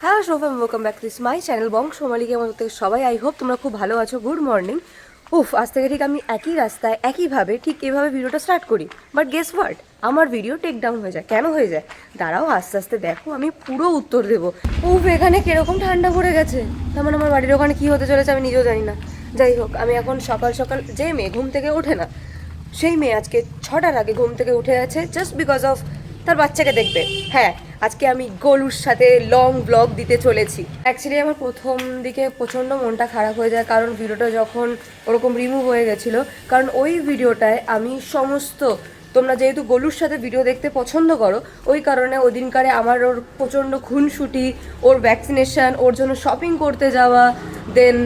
Hello Shobha, welcome back to this my channel বংশমালিকে আমার থেকে সবাই। আই হোপ তোমরা খুব ভালো আছো। Good morning. আজ থেকে ঠিক আমি একই রাস্তায় একইভাবে ঠিক এভাবে ভিডিওটা স্টার্ট করি, বাট গেস হোয়াট, আমার ভিডিও টেক ডাউন হয়ে যায়। কেন হয়ে যায় দাঁড়াও, আস্তে আস্তে দেখো, আমি পুরো উত্তর দেবো। এখানে কিরকম ঠান্ডা পড়ে গেছে, তার মানে আমার বাড়ির ওখানে কী হতে চলেছে আমি নিজেও জানি না। যাই হোক, আমি এখন সকাল সকাল যে মেয়ে ঘুম থেকে ওঠে না, সেই মেয়ে আজকে 6টার আগে ঘুম থেকে উঠে গেছে জাস্ট বিকজ অফ তার বাচ্চাকে দেখবে। হ্যাঁ, আজকে আমি গোলুর সাথে লং ব্লগ দিতে চলেছি। অ্যাকচুয়ালি আমার প্রথম দিকে প্রচণ্ড মনটা খারাপ হয়ে যায়, কারণ ভিডিওটা যখন ওরকম রিমুভ হয়ে গেছিলো, কারণ ওই ভিডিওটায় আমি সমস্ত, তোমরা যেহেতু গোলুর সাথে ভিডিও দেখতে পছন্দ করো, ওই কারণে ওদিনকারে আমার ওর প্রচণ্ড খুনসুটি, ওর ভ্যাকসিনেশন, ওর জন্য শপিং করতে যাওয়া, দেন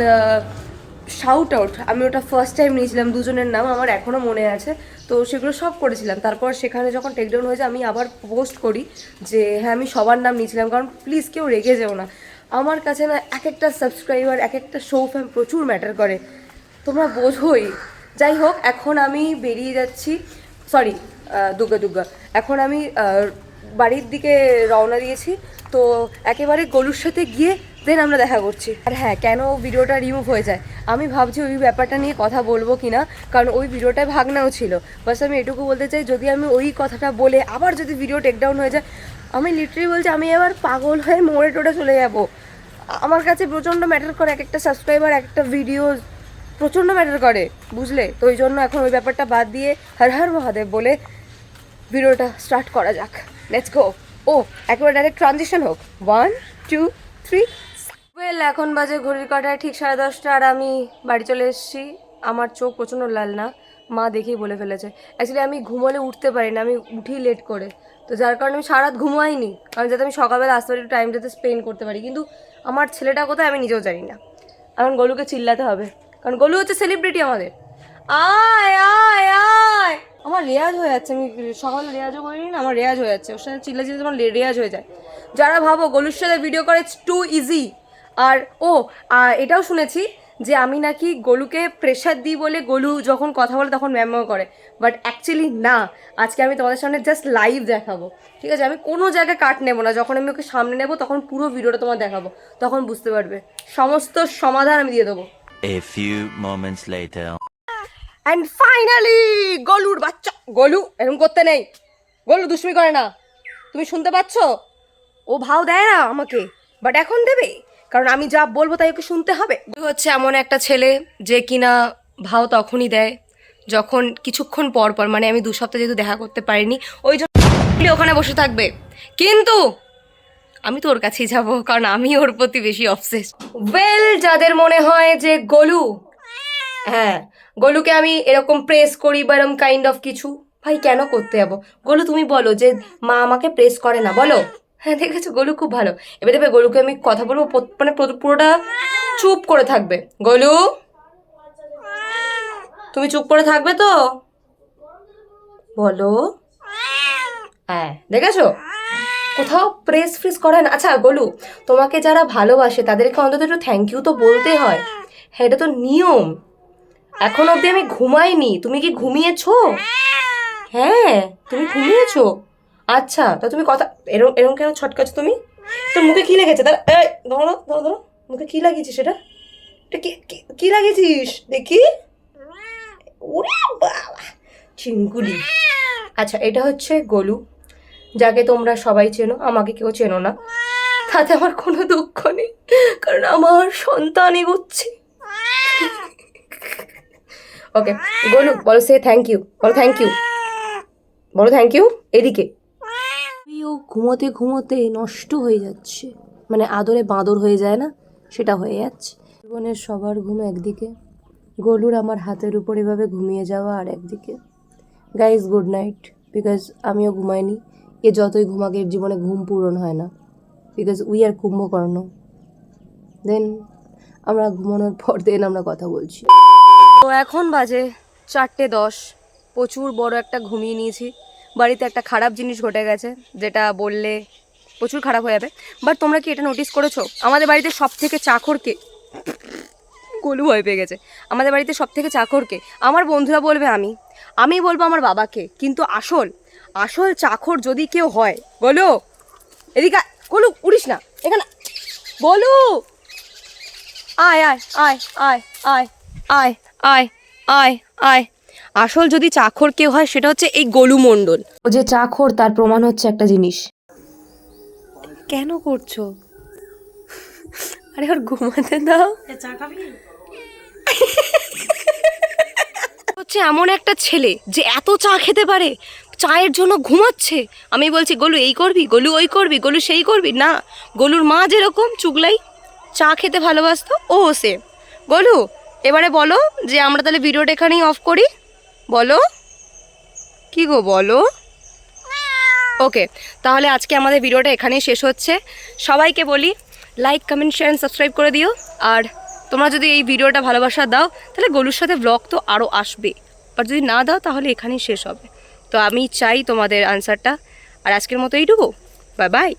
শাউট আউট, আমি ওটা ফার্স্ট টাইম নিয়েছিলাম, দুজনের নাম আমার এখনও মনে আছে। তো সেগুলো সব করেছিলাম। তারপর সেখানে যখন টেকডাউন হয়েছে, আমি আবার পোস্ট করি যে হ্যাঁ আমি সবার নাম নিয়েছিলাম, কারণ প্লিজ কেউ রেগে যেও না। আমার কাছে না এক একটা সাবস্ক্রাইবার, এক একটা শো ফ্যাম প্রচুর ম্যাটার করে, তোমরা বোঝোই। যাই হোক, এখন আমি বেরিয়ে যাচ্ছি, সরি দুর্গা, এখন আমি বাড়ির দিকে রওনা দিয়েছি। তো একেবারে গোলুর সাথে গিয়ে দেন আমরা দেখা করছি। আর হ্যাঁ, কেন ভিডিওটা রিমুভ হয়ে যায় আমি ভাবছি ওই ব্যাপারটা নিয়ে কথা বলবো কি না, কারণ ওই ভিডিওটায় ভাগনাও ছিল। বাস আমি এটুকু বলতে চাই, যদি আমি ওই কথাটা বলে আবার যদি ভিডিও টেকডাউন হয়ে যায়, আমি লিটারালি বলছি আমি এবার পাগল হয়ে মোড়ে টোড়ে চলে যাব। আমার কাছে প্রচণ্ড ম্যাটার করে এক একটা সাবস্ক্রাইবার, এক একটা ভিডিও প্রচণ্ড ম্যাটার করে, বুঝলে? তো ওই জন্য এখন ওই ব্যাপারটা বাদ দিয়ে হর হর মহাদেব বলে ভিডিওটা স্টার্ট করা যাক। Let's go. একেবারে ডাইরেক্ট ট্রানজিশন হোক। 1 2 3। ওয়েল, এখন বাজে ঘড়ির কাঁটায় ঠিক 10:30, আর আমি বাড়ি চলে এসেছি। আমার চোখ প্রচণ্ড লাল না, মা দেখেই বলে ফেলেছে। অ্যাকচুয়ালি আমি ঘুমোলে উঠতে পারি না, আমি উঠি লেট করে, তো যার কারণে আমি সারা রাত ঘুমাইনি, কারণ যাতে আমি সকালবেলা আসতে পারি, একটু টাইম যাতে স্পেন্ড করতে পারি। কিন্তু আমার ছেলেটা কোথায় আমি নিজেও জানি না। এখন গোলুকে চিল্লাতে হবে, কারণ গোলু হচ্ছে সেলিব্রিটি আমাদের। আয় আয় আয়, আমার রেয়াজ হয়ে যাচ্ছে, আমি সকালে রেয়াজও করিনি না, আমার রেয়াজ হয়ে যাচ্ছে। ওর সাথে চিল্লা তোমার রেয়াজ হয়ে যায়। যারা ভাবো গোলুর সাথে ভিডিও করে, ইটস টু ইজি। আর এটাও শুনেছি যে আমি নাকি গোলুকে প্রেশার দিই বলে গোলু যখন কথা বলে তখন ম্যামও করে, বাট অ্যাকচুয়ালি না। আজকে আমি তোমাদের সামনে জাস্ট লাইভ দেখাবো, ঠিক আছে? আমি কোনো জায়গায় কাট নেবো না, যখন আমি ওকে সামনে নেবো তখন পুরো ভিডিওটা তোমার দেখাবো, তখন বুঝতে পারবে, সমস্ত সমাধান আমি দিয়ে দেবো। A few moments later. And finally গোলুর বাচ্চা। গোলু এরকম করতে নেই, গোলু দুষ্টুমি করে না, তুমি শুনতে পাচ্ছ? ও ভাও দেয় না আমাকে, বাট এখন দেবে, কারণ আমি যা বলবো তাই ওকে শুনতে হবে। হচ্ছে এমন একটা ছেলে যে কিনা ভাও তখনই দেয় যখন কিছুক্ষণ পর পর, মানে আমি 2 সপ্তাহ যেহেতু দেখা করতে পারিনি, ওই জন্য ওখানে বসে থাকবে, কিন্তু আমি তো ওর কাছেই যাবো, কারণ আমি ওর প্রতি বেশি অবসেস। ওয়েল, যাদের মনে হয় যে গোলু, হ্যাঁ গোলুকে আমি এরকম প্রেস করি বা এরকম কাইন্ড অফ কিছু, ভাই কেন করতে যাবো? গোলু তুমি বলো যে মা আমাকে প্রেস করে না, বলো। হ্যাঁ দেখেছো, গোলু খুব ভালো। এবার দেখবে গোলুকে আমি কথা বলবো, মানে পুরোটা চুপ করে থাকবে। গোলু তুমি চুপ করে থাকবে তো, বলো। হ্যাঁ দেখেছো, কোথাও প্রেস ফ্রেস করে না। আচ্ছা গোলু, তোমাকে যারা ভালোবাসে তাদেরকে অন্তত একটু থ্যাংক ইউ তো বলতে হয়, হ্যাঁ এটা তো নিয়ম। এখন অবধি আমি ঘুমাইনি, তুমি কি ঘুমিয়েছো? হ্যাঁ তুমি ঘুমিয়েছো। আচ্ছা, তা তুমি কথা এরম এরম কেন ছটকাছো তুমি? তোর মুখে কি লেগেছে? ধরো মুখে কি লাগিয়েছিস? সেটা এটা কি লাগিয়েছিস দেখি? ওরে বাবা, চিঙ্গুলি। আচ্ছা, এটা হচ্ছে গোলু, যাকে তোমরা সবাই চেনো, আমাকে কেউ চেনো না, তাতে আমার কোনো দুঃখ নেই, কারণ আমার সন্তান এগোচ্ছে। ওকে গোলু বলো, সে থ্যাংক ইউ, বলো থ্যাংক ইউ, বলো থ্যাংক ইউ। এদিকে ও ঘুমোতে ঘুমোতে নষ্ট হয়ে যাচ্ছে, মানে আদরে বাঁদর হয়ে যায় না, সেটা হয়ে যাচ্ছে। জীবনের সবার ঘুম একদিকে, গোলুর আমার হাতের উপর এভাবে ঘুমিয়ে যাওয়া আর একদিকে। গাইজ গুড নাইট, বিকজ আমিও ঘুমাইনি। এ যতই ঘুমাকে, এর জীবনে ঘুম পূরণ হয় না, বিকজ উই আর কুম্ভকর্ণ। দেন আমরা ঘুমানোর পর দেন আমরা কথা বলছি। তো এখন বাজে 4:10, প্রচুর বড় একটা ঘুমিয়ে নিয়েছি। বাড়িতে একটা খারাপ জিনিস ঘটে গেছে, যেটা বললে প্রচুর খারাপ হয়ে যাবে, বাট তোমরা কি এটা নোটিস করেছো? আমাদের বাড়িতে সব থেকে চাকরকে, গোলু ভয় পেয়ে গেছে, আমাদের বাড়িতে সব থেকে চাকরকে, আমার বন্ধুরা বলবে আমি বলবো আমার বাবাকে, কিন্তু আসল চাকর যদি কেউ হয়, বলো এদিকে গোলু উড়িস না, এখানে বলু আয় আয় আয় আয় আয় আয় আয় আয় আয়। আসল যদি চাখর কেউ হয় সেটা হচ্ছে এই গোলু মণ্ডল। ও যে চাখর তার প্রমাণ হচ্ছে একটা জিনিস। কেন করছো? আরে ওর ঘুমাতে দাও। হচ্ছে এমন একটা ছেলে যে এত চা খেতে পারে, চায়ের জন্য ঘুমাচ্ছে। আমি বলছি গোলু এই করবি, গোলু ওই করবি, গোলু সেই করবি না। গোলুর মা যেরকম চুগলাই চা খেতে ভালোবাসতো, ও সেম। গোলু এবারে বলো যে আমরা তাহলে ভিডিওটা এখানেই অফ করি, বলো কি গো বলো। ওকে, তাহলে আজকে আমাদের ভিডিওটা এখানেই শেষ হচ্ছে। সবাইকে বলি like comment share and subscribe করে দিও। আর তোমরা যদি এই ভিডিওটা ভালোবাসা দাও তাহলে গোলুর সাথে ব্লগ তো আরও আসবে, আর যদি না দাও তাহলে এখানেই শেষ হবে। তো আমি চাই তোমাদের আনসারটা। আর আজকের মতো এইটুকু, বাই বাই।